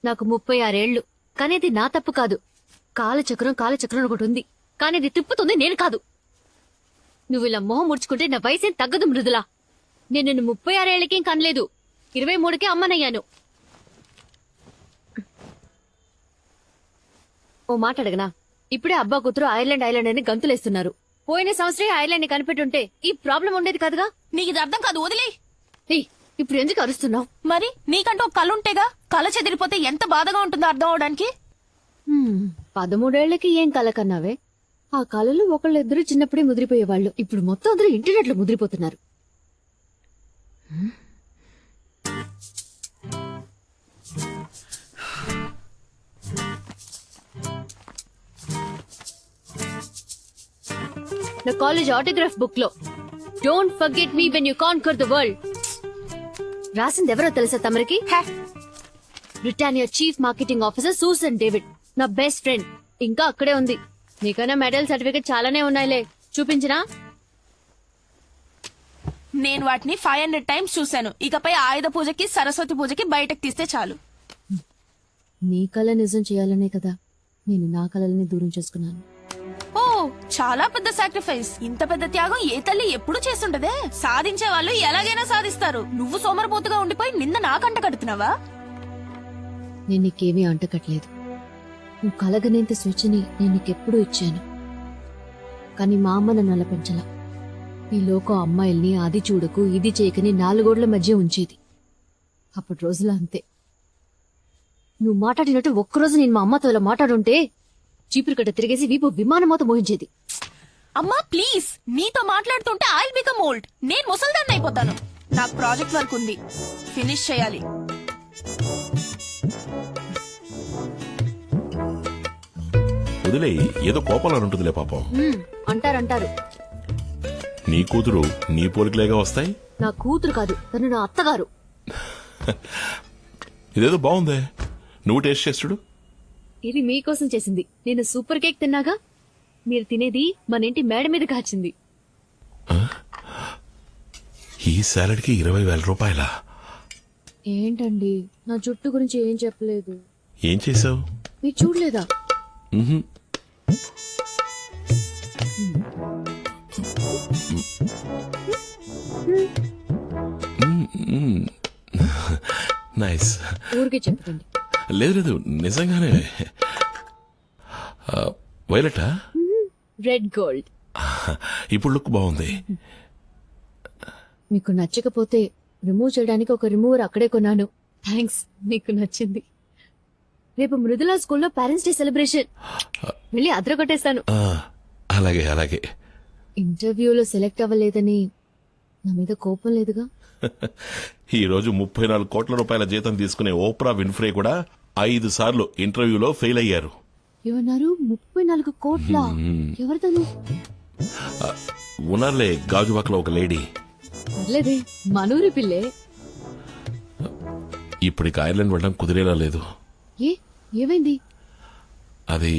నాకు 36 ఏళ్లు. కానీ ఇది నా తప్పు కాదు. కాలచక్రం ఒకటి ఉంది, కానీ ఇది తిప్పుతుంది నేను కాదు. నువ్వు ఇలా మొహం ముడుచుకుంటే నా వయసేం తగ్గదు మృదులా. నేను నిన్ను 36 ఏళ్లకేం కనలేదు, 23కే అమ్మనయ్యాను. ఓ మాట అడగనా? ఇప్పుడే అబ్బా కూతురు ఐర్లాండ్ అని గంతులేస్తున్నారు. పోయిన సంవత్సరం ఐర్లాండ్ ని కనిపెట్టుంటే ఈ ప్రాబ్లం ఉండేది కాదుగా. నీకు ఇది అర్థం కాదు, వదిలే. ఇప్పుడు ఎందుకు అరుస్తున్నావు? మరి నీకంటూ ఒక కళ ఉంటేగా, కళ చెదిరిపోతే ఎంత బాధగా ఉంటుందో అర్థం అవడానికి. 13 ఏళ్లకి ఏం కళ కన్నావే? ఆ కళలు ఒకళ్ళిద్దరు చిన్నప్పుడే ముదిరిపోయేవాళ్ళు. ఇప్పుడు మొత్తం అందరూ ఇంటర్నెట్ లో ముదిరిపోతున్నారు. నా కాలేజ్ ఆటోగ్రాఫ్ బుక్ లో don't forget me when you conquer the world రాసింది ఎవరో తెలుసా తమరికి? Britannia chief marketing officer Susan David, నా బెస్ట్ ఫ్రెండ్. ఇంకా అక్కడే ఉంది. నీకైనా మెడల్ సర్టిఫికెట్ చాలానే ఉన్నాయిలే, చూపించినా? నేను వాటిని 500 టైమ్స్ చూశాను. ఇకపై ఆయుధ పూజకి సరస్వతి పూజకి బయటకు తీస్తే చాలు. నీ కళ నిజం చేయాలనే కదా నేను నా కళలని దూరం చేసుకున్నాను. ఓ, చాలా పెద్ద సాక్రిఫైస్. ఇంత పెద్ద త్యాగం ఏ తల్లి ఎప్పుడు చేస్తుండదే. సాధించే వాళ్ళు ఎలాగైనా సాధిస్తారు. నువ్వు సోమరపోతుగా ఉండిపోయి నిన్న నాకంట కడుతున్నావా? నేను నీకేమీ అంటకట్లేదు. నువ్వు కలగనేంత స్వేచ్ఛని నేను నీకెప్పుడూ ఇచ్చాను. కానీ మా అమ్మ నన్ను అలా పెంచలా. ఈ లోకం అమ్మాయిల్ని అది చూడకు ఇది చేయకని 4 గోడల మధ్య ఉంచేది. అప్పటి రోజులు అంతే. నువ్వు మాట్లాడినట్టు ఒక్కరోజు నేను మా అమ్మతో ఇలా మాట్లాడుంటే చీపురు కట్ట తిరిగేసి వీపు విమానమోత మోహించేది. అమ్మా ప్లీజ్, నీతో మాట్లాడుతుంటే ఐ విల్ బికమ్ ఓల్డ్. నేను ముసల్దాన్ని అయిపోతాను. నాకు ప్రాజెక్ట్ వర్క్ ఉంది, ఫినిష్ చేయాలి. వదిలే, ఏదో కోపంలో ఉంటుందిలే పాపం. అంటారు. నీ కూతురు నీ పోలికలేగా వస్తాయి. నా కూతురు కాదు, తను నా అత్తగారు. ఇదేదో బాగుందే, నువ్వు టేస్ట్ చేస్తుడు. ఇది మీకోసం చేసింది. నేను సూపర్ కేక్ తిన్నాగా, మీరు తినేది మన ఇంటి మేడ మీద కాచింది. ఈ సాలడ్ కి 20,000 రూపాయలా? ఏంటండి, నా జుట్టు గురించి ఏం చెప్పలేదు. ఏం చేసావు? మీరు చూడలేదా? నైస్. ఊరికే చెప్పండి. లేదు నిజంగానే. వైలెటా? Red gold. ఇప్పుడు లుక్ బాగుంది. మీకు నచ్చకపోతే రిమూవ్ చేయడానికి ఒక రిమూవర్ అక్కడే కొన్నాను. థ్యాంక్స్, మీకు నచ్చింది. రేపు మృదులా స్కూల్లో పేరెంట్స్ డే సెలబ్రేషన్, వెళ్ళి అదరగొట్టేస్తాను. అలాగే అలాగే. ఇంటర్వ్యూలో సెలెక్ట్ అవ్వలేదని నా మీద కోపం లేదుగా? ఈ రోజు 34 కోట్ల రూపాయల జీతం తీసుకునే ఓప్రా విన్ఫ్రే కూడా 5 సార్లు ఇంటర్వ్యూలో ఫెయిల్ అయ్యారు. ఏమన్నారు? 34 కోట్ల? ఎవరితను? ఉన్నారులే, గాజువాకలో ఒక లేడీ. పర్లేదే, మనూరి పిల్లే. ఇప్పటికి ఐర్లాండ్ వెళ్ళడం కుదిరేలా లేదు. ఏమైంది? అది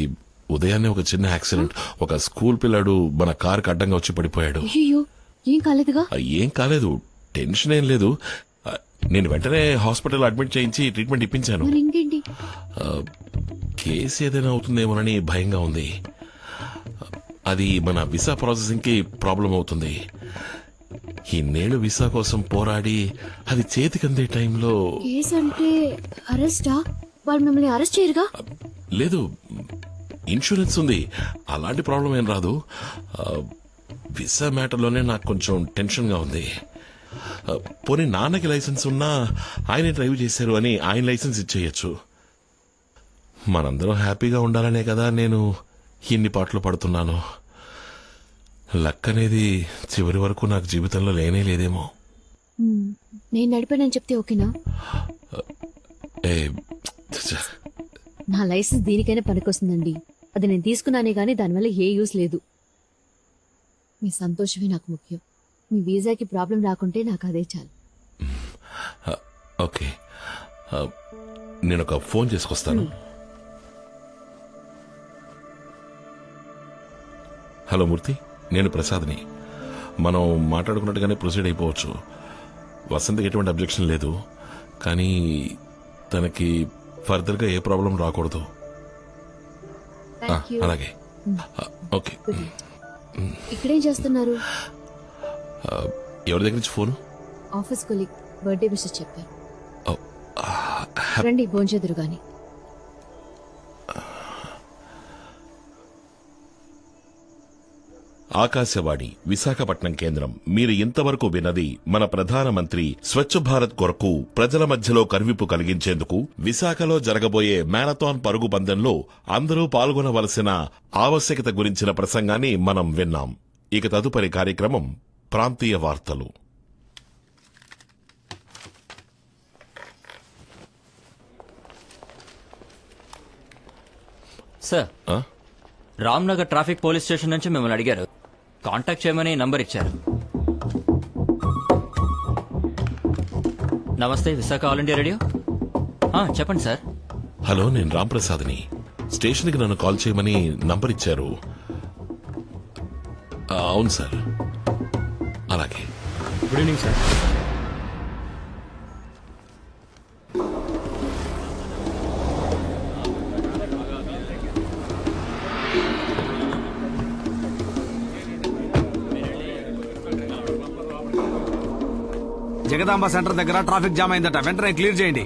ఉదయాన్నే ఒక చిన్న యాక్సిడెంట్. ఒక స్కూల్ పిల్లాడు మన కారుకి అడ్డంగా వచ్చి పడిపోయాడు. అయ్యో, ఏం కాలేదుగా? ఏం కాలేదు, టెన్షన్ ఏం లేదు. నేను వెంటనే హాస్పిటల్ అడ్మిట్ చేయించి ట్రీట్మెంట్ ఇప్పించాను. ఇంకేంటి? కేసు ఏదైనా అవుతుందేమోనని భయంగా ఉంది. అది మన వీసా ప్రాసెసింగ్ కి ప్రాబ్లం అవుతుంది. ఇన్నేళ్లు వీసా కోసం పోరాడి అది చేతికందే టైంలో. కేసు అంటే అరెస్టా? వాళ్ళు మిమ్మల్ని అరెస్ట్ చేయరుగా? లేదు, ఇన్సూరెన్స్ ఉంది, అలాంటి ప్రాబ్లం ఏం రాదు. వీసా మ్యాటర్లోనే నాకు కొంచెం టెన్షన్ గా ఉంది. పోనీ నాన్నకి లైసెన్స్ ఉన్నా ఆయనే డ్రైవ్ చేశారు అని ఆయన లైసెన్స్ ఇచ్చేయచ్చు. మనందరం హ్యాపీగా ఉండాలనే కదా నేను ఇన్ని పాటలు పడుతున్నాను. లక్ అనేది చివరి వరకు నాకు జీవితంలో లేనే లేదేమో. నేను నడిపానని చెప్తే ఓకేనా? నా లైసెన్స్ దీనికైనా పనికొస్తుందండి. అది నేను తీసుకున్నానే గానీ దానివల్ల ఏ యూస్ లేదు. మీ సంతోషమే నాకు ముఖ్యం. మీ వీసాకి ప్రాబ్లం రాకుంటే నాకు అదే చాలు. ఓకే, నేను ఒక ఫోన్ చేసుకొస్తాను. హలో మూర్తి, నేను ప్రసాద్ని. మనం మాట్లాడుకున్నట్టుగానే ప్రొసీడ్ అయిపోవచ్చు. వసంతకి ఎటువంటి అబ్జెక్షన్ లేదు. కానీ తనకి ఫర్దర్ గా ఏ ప్రాబ్లం రాకూడదు. Thank you. అలాగే ఓకే. ఇక్కడేం చేస్తున్నారు? ఎవరి దగ్గర నుంచి phone? Office colleague birthday wishes చెప్పారు. ఓ, రండి భోంచెదురు గాని. ఆకాశవాణి విశాఖపట్నం కేంద్రం. మీరు ఇంతవరకు విన్నది మన ప్రధానమంత్రి స్వచ్ఛ భారత్ కొరకు ప్రజల మధ్యలో కనువిప్పు కలిగించేందుకు విశాఖలో జరగబోయే మ్యారథాన్ పరుగు పందెంలో అందరూ పాల్గొనవలసిన ఆవశ్యకత గురించిన ప్రసంగాన్ని మనం విన్నాం. ఇక తదుపరి కార్యక్రమం ప్రాంతీయ వార్తలు. సార్, ఆ? రామ్నగర్ ట్రాఫిక్ పోలీస్ స్టేషన్ నుంచి మిమ్మల్ని అడిగారు. కాంటాక్ట్ చేయమని నంబర్ ఇచ్చారు. నమస్తే, విశాఖ ఆల్ ఇండియా రేడియో. చెప్పండి సార్. హలో, నేను రాంప్రసాద్ని. స్టేషన్కి నన్ను కాల్ చేయమని నంబర్ ఇచ్చారు. అవును సార్. అలాగే. Good evening sir. Jagadamba centre దగ్గర ట్రాఫిక్ జామ్ అయిందట, వెంటనే క్లియర్ చేయండి.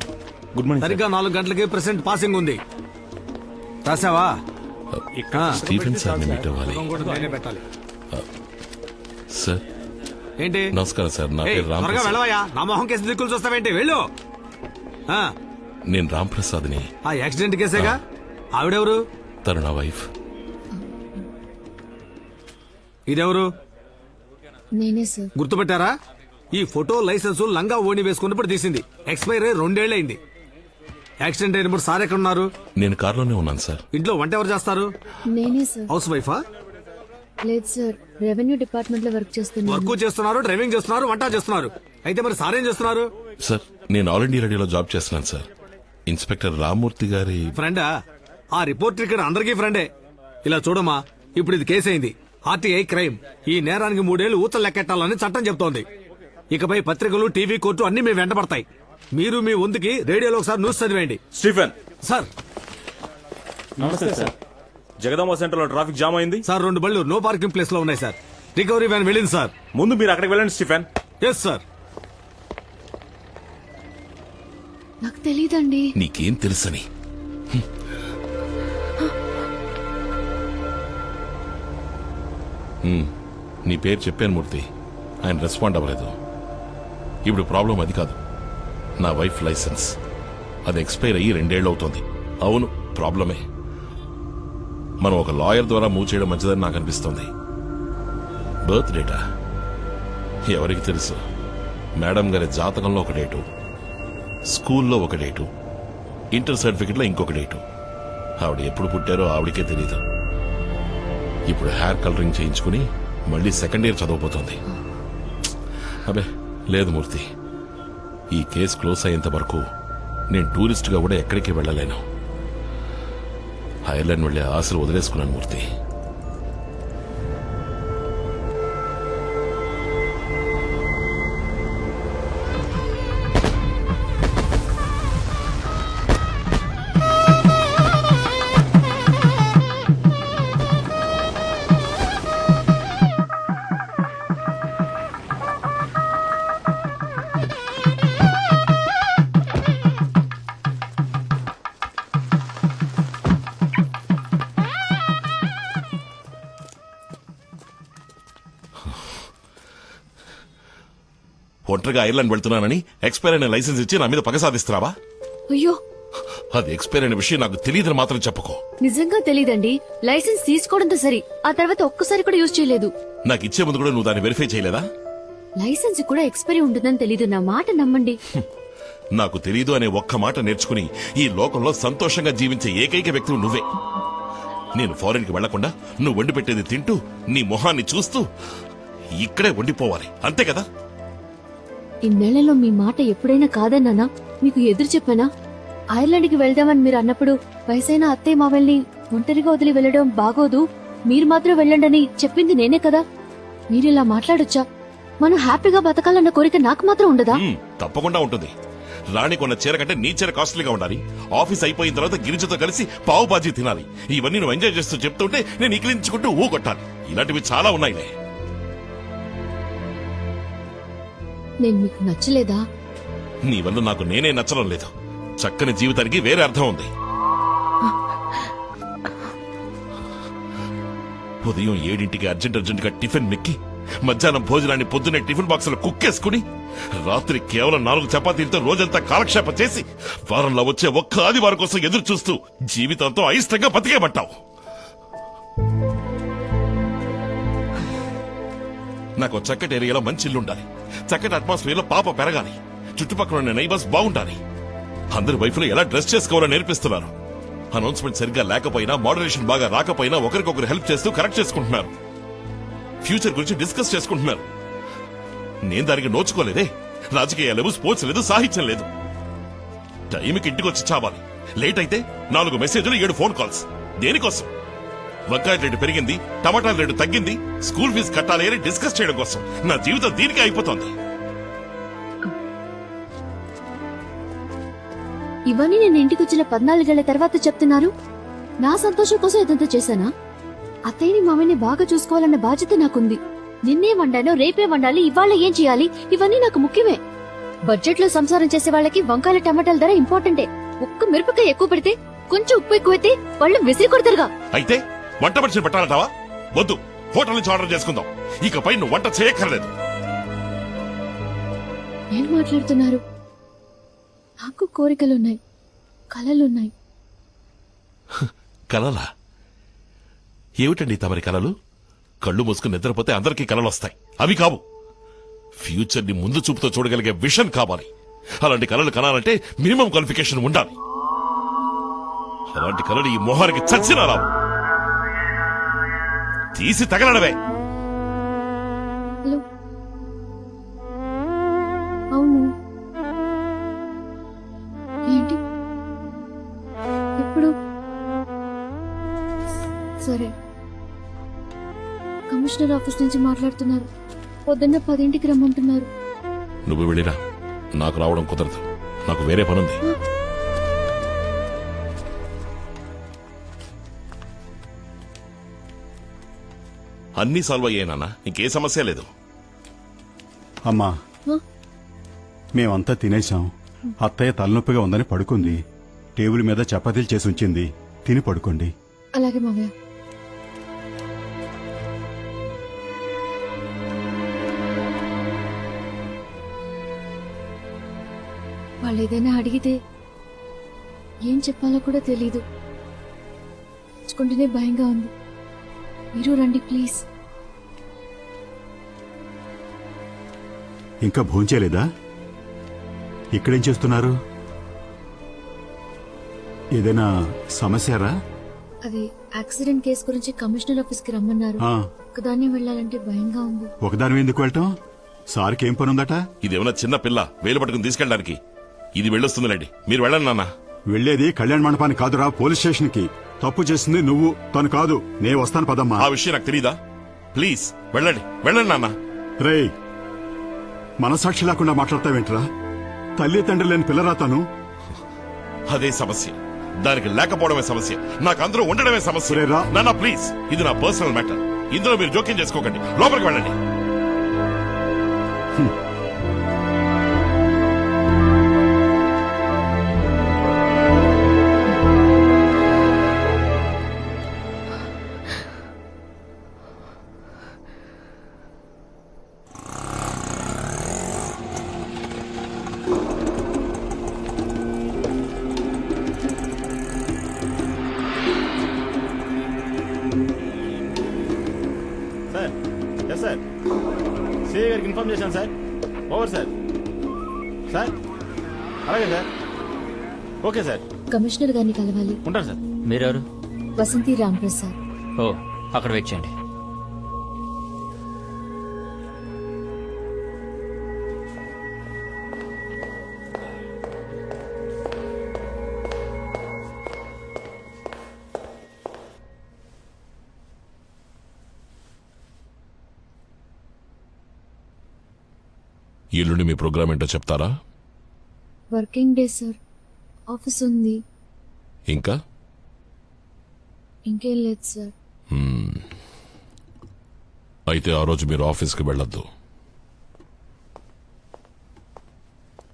గుడ్ మార్నింగ్ సరిగ్గా 4 గంటలకి ప్రెసెంట్ పాసింగ్ ఉంది. రాసావా? స్టీఫెన్ సార్ని మీట్ అవ్వాలి. నేనే పెట్టాలి. సార్ ఏంటి? నమస్కారం సార్. నా ఏయ్, పేరు త్వరగా రాంప్రసాద్. వెళ్ళవయ్యా. నా మొహం కేసు దిక్కులు చూస్తావేంటి? వెళ్ళు. ఆ, నేను రాంప్రసాద్ని. ఆ యాక్సిడెంట్ కేసేగా. ఆవిడెవరు? తను నా వైఫ్. ఇదెవరు? నేనే సార్. గుర్తుపెట్టారా? ఈ ఫోటో లైసెన్స్ లంగా ఓణి వేసుకున్నప్పుడు తీసింది. ఎక్స్పైర్ అయ్యి 2 ఏళ్లైంది. యాక్సిడెంట్ అయినప్పుడు సార్ ఎక్కడ ఉన్నారు? నేను కారులోనే ఉన్నాను సార్. ఇంట్లో వంట ఎవరు చేస్తారు? నేనే సార్. హౌస్ వైఫా? లేదు సార్, రెవెన్యూ డిపార్ట్మెంట్ లో వర్క్ చేస్తున్నాను. వర్క్ చేస్తున్నారు, డ్రైవింగ్ చేస్తున్నారు, వంట చేస్తున్నారు. అయితే మరి సార్ ఏం చేస్తున్నారు? సార్, నేను ఆల్ ఇండియా రేడియోలో జాబ్ చేస్తున్నాను సార్. ఇన్స్పెక్టర్ రామ్మూర్తి గారి ఫ్రెండా? ఆ రిపోర్టర్ ఇక్కడ అందరికీ ఫ్రెండే. ఇలా చూడమ్మా, ఇప్పుడు ఇది కేసు అయింది. RTI crime. ఈ నేరానికి 3 ఏళ్లు ఊతలు లెక్కెట్టాలని చట్టం చెప్తోంది. ఇకపై పత్రికలు, టీవీ, కోర్టు అన్ని మీ వెంటబడతాయి. మీరు మీ వంతుకి రేడియోలో ఒకసారి న్యూస్ చదివేయండి. స్టీఫెన్. సార్, నమస్తే సార్. జగదాంబ సెంటర్ లో ట్రాఫిక్ జామ్ అయింది సార్ 2 బళ్ళు నో పార్కింగ్ ప్లేస్ లో ఉన్నాయి సార్. రికవరీ వ్యాన్ వెళ్ళింది సార్. ముందు మీరు అక్కడికి వెళ్ళండి స్టీఫెన్. Yes sir. నాకు తెలీదండి. నీకేం తెలుసని. నీ పేరు చెప్పాను మూర్తి. ఆయన రెస్పాండ్ అవ్వలేదు. ఇప్పుడు ప్రాబ్లం అది కాదు. నా వైఫ్ లైసెన్స్ అది ఎక్స్పైర్ అయ్యి 2 ఏళ్ళు అవుతోంది. అవును, ప్రాబ్లమే. మనం ఒక లాయర్ ద్వారా మూవ్ చేయడం మంచిదని నాకు అనిపిస్తోంది. బర్త్ డేటా ఎవరికి తెలుసు? మేడం గారి జాతకంలో ఒక డేటు, స్కూల్లో ఒక డేటు, ఇంటర్ సర్టిఫికెట్లో ఇంకొక డేటు. ఆవిడ ఎప్పుడు పుట్టారో ఆవిడకే తెలియదు. ఇప్పుడు హెయిర్ కలరింగ్ చేయించుకుని మళ్ళీ 2nd ఇయర్ చదవబోతోంది. అబే లేదు మూర్తి, ఈ కేసు క్లోజ్ అయ్యేంత వరకు నేను టూరిస్ట్గా కూడా ఎక్కడికి వెళ్ళలేను. ఐర్లాండ్ వెళ్లే ఆశలు వదిలేసుకున్నాను మూర్తి. ఒంటరిగా ఐర్లాండ్ వెళ్తున్నానని ఎక్స్పైర్ అయిన లైసెన్స్ ఇచ్చి నా మీద పగ సాధిస్తున్నావా? అయ్యో, అది ఎక్స్పైర్ అయిన విషయం నాకు తెలియదని మాత్రం చెప్పుకో. నిజంగా తెలీదండి. లైసెన్స్ తీసుకోవడంతో సరి, ఆ తర్వాత ఒక్కసారి కూడా యూజ్ చేయలేదు. నాకు ఇచ్చే ముందు కూడా నువ్వు దాన్ని వెరిఫై చేయలేదా? లైసెన్స్ కూడా ఎక్స్పైరీ ఉంటుందని తెలీదు. నా మాట నమ్మండి. నాకు తెలీదు అనే ఒక్క మాట నేర్చుకుని ఈ లోకంలో సంతోషంగా జీవించే ఏకైక వ్యక్తులు నువ్వే. నేను ఫారెన్ కి వెళ్లకుండా నువ్వు వండి పెట్టేది తింటూ నీ మొహాన్ని చూస్తూ ఇక్కడే వండిపోవాలి, అంతే కదా? ఇన్నేళ్లలో మీ మాట ఎప్పుడైనా కాదన్నానా? మీకు ఎదురు చెప్పానా? ఐర్లాండ్కి వెళ్దామని మీరు అన్నప్పుడు వయసైన అత్తయ్య మావల్ని ఒంటరిగా వదిలి వెళ్లడం బాగోదు, మీరు మాత్రం వెళ్ళండని చెప్పింది నేనే కదా. మీరిలా మాట్లాడొచ్చా? మనం హ్యాపీగా బతకాలన్న కోరిక నాకు మాత్రం ఉండదా? తప్పకుండా ఉంటుంది. రాణి కొన్న చీర కంటే నీ చీర కాస్ట్లీగా ఉండాలి, ఆఫీస్ అయిపోయిన తర్వాత గిరిజతో కలిసి పావు బాజీ తినాలి, ఇవన్నీ నువ్వు ఎంజాయ్ చేస్తూ చెప్తుంటే నేను ఇకిలించుకుంటూ ఊ కొట్టాలి. ఇలాంటివి చాలా ఉన్నాయిలే. నేను మీకు నచ్చలేదా? నీ వల్ల నాకు నేనే నచ్చడం లేదు. చక్కని జీవితానికి వేరే అర్థం ఉంది. ఉదయం 7ంటికి అర్జెంట్ గా టిఫిన్ మెక్కి, మధ్యాహ్నం భోజనాన్ని పొద్దునే టిఫిన్ బాక్స్ లో కుక్కేసుకుని, రాత్రి కేవలం 4 చపాతీలతో రోజంతా కాలక్షేపం చేసి, వారంలో వచ్చే ఒక్క ఆదివారం కోసం ఎదురు చూస్తూ జీవితంతో అయిష్టంగా బతికేబట్టావు. నాకు చక్కటి ఏరియాలో మంచి ఇల్లు ఉండాలి, చక్కటి అట్మాస్ఫియర్ లో పాప పెరగాలి, చుట్టుపక్కల ఉన్న నైబర్స్ బాగుండాలి. అందరి వైఫ్లు ఎలా డ్రెస్ చేసుకోవాలో నేర్పిస్తున్నారు. అనౌన్స్మెంట్ సరిగ్గా లేకపోయినా, మోడరేషన్ బాగా రాకపోయినా ఒకరికొకరు హెల్ప్ చేస్తూ కరెక్ట్ చేసుకుంటున్నారు. ఫ్యూచర్ గురించి డిస్కస్ చేసుకుంటున్నారు. నేను దానికి నోచుకోలేదే. రాజకీయాలు లేవు, స్పోర్ట్స్ లేదు, సాహిత్యం లేదు. టైంకి ఇంటికి వచ్చి చావాలి. లేట్ అయితే 4 మెసేజ్లు, 7 ఫోన్ కాల్స్. దేనికోసం? వంకాయ రేటు పెరిగింది, టమాటాల రేటు తగ్గింది, స్కూల్ ఫీజు కట్టాలి అని డిస్కస్ చేయడం కోసం. నా జీవితం దీనికి అయిపోతుంది. ఇవన్నీ నేను ఇంటికి వచ్చిన 14 ఏళ్ల తర్వాత చెప్తున్నారు. నా సంతోషం కోసం ఇదంతా చేశానా? అత్తయ్యని మామయ్యని బాగా చూసుకోవాలన్న బాధ్యత నాకుంది. నిన్నే వండానో, రేపే వండాలి, ఇవాళ ఏం చేయాలి, ఇవన్నీ నాకు ముఖ్యమే. బడ్జెట్ లో సంసారం చేసే వాళ్ళకి వంకాయల టమాటాల ధర ఇంపార్టెంటే. ఒక్క మిరపకాయ ఎక్కువ పెడితే, కొంచెం ఉప్పు ఎక్కువైతే వాళ్ళు విసిరి కొడతారుగా. అయితే వంట మనిషిని పెట్టాలంటావా? వద్దు, హోటల్ నుంచి ఆర్డర్ చేసుకుందాం. ఇకపై నువ్వు వంట చేయక్కర్లేదు. ఏం మాట్లాడుతున్నారు? నాకు కోరికలున్నాయి, కలలున్నాయి. కలలా? ఏమిటండి తమరి కలలు? కళ్ళు మూసుకుని నిద్రపోతే అందరికీ కలలు వస్తాయి. అవి కావు. ఫ్యూచర్ ని ముందు చూపుతో చూడగలిగే విషన్ కావాలి. అలాంటి కలలు కనాలంటే మినిమం క్వాలిఫికేషన్ ఉండాలి. అలాంటి కలలు ఈ మొహానికి చచ్చినా రావు. తీసి తగలడవే. హలో, అవును, ఏంటి ఎప్పుడు? సరే, కమిషనర్ ఆఫీస్ నుంచి మాట్లాడుతున్నారు. పొద్దున్న 10ంటికి రమ్మంటున్నారు. నువ్వు వెళ్ళిరా, నాకు రావడం కుదరదు. నాకు వేరే పనుంది. అన్నీ సాల్వ్ అయ్యాయి నాన్న, ఇంకే సమస్య లేదు. అమ్మా, హ? మేమంతా తినేశాం. అత్తయ్య తలనొప్పిగా ఉందని పడుకుంది. టేబుల్ మీద చపాతీలు చేసి ఉంచింది, తిని పడుకోండి. అలాగే మావయ్య. వాళ్ళు ఏదైనా అడిగితే ఏం చెప్పాలో కూడా తెలీదు. తెచ్చుకుంటేనే భయంగా ఉంది. మీరు రండి ప్లీజ్. ఇంకా భోంచేయలేదా? ఇక్కడేం చేస్తున్నారు? ఏదైనా సమస్యరా? అది యాక్సిడెంట్ కేసు గురించి కమిషనర్ ఆఫీస్ కి రమ్మన్నారు. ఆ, ఒకదాన్ని వెళ్ళాలంటే భయంగా ఉంది. ఒకదాని ఎందుకు వెళ్ళటం? సార్కి ఏం పనుందట? ఇదేమన్నా చిన్న పిల్ల వేలు పట్టుకుని తీసుకెళ్ళడానికి? ఇది వెళ్ళొస్తుందిలేండి, మీరు వెళ్ళండి నాన్న. వెళ్లేది కళ్యాణ మండపానికి కాదురా, పోలీస్ స్టేషన్ కి. తప్పు చేసింది నువ్వు, తను కాదు. నే వస్తాను పదమ్మా. ఆ విషయం నాకు తెలీదా? ప్లీజ్ వెళ్ళండి, వెళ్ళండి నాన్న. రేయ్, మనసాక్షి లేకుండా మాట్లాడతావేంట్రా? తల్లి తండ్రి లేని పిల్లరా తను. అదే సమస్య, దానికి లేకపోవడమే సమస్య, నాకు అందరూ ఉండడమే సమస్య. ఒరే రా. నాన్న ప్లీజ్, ఇది నా పర్సనల్ మ్యాటర్. ఇందులో మీరు జోక్యం చేసుకోకండి. లోపలికి వెళ్ళండి. సార్, ఎస్ సార్, సిఐ గారికి ఇన్ఫార్మ్ చేశాను సార్. Over sir. సార్, అలాగే సార్. ఓకే సార్, కమిషనర్ గారిని కలవాలి. ఉంటాను సార్. మీరెవరు? వసంతి రాంప్రసాద్. ఓ, అక్కడ వెయిట్ చేయండి. ఎల్లుండి మీ ప్రోగ్రామ్ ఏంటో చెప్తారా? Working day sir. ఆఫీస్ ఉంది. ఇంకా ఇంకేం లేదు సార్. అయితే ఆ రోజు మీరు ఆఫీస్కి వెళ్ళొద్దు.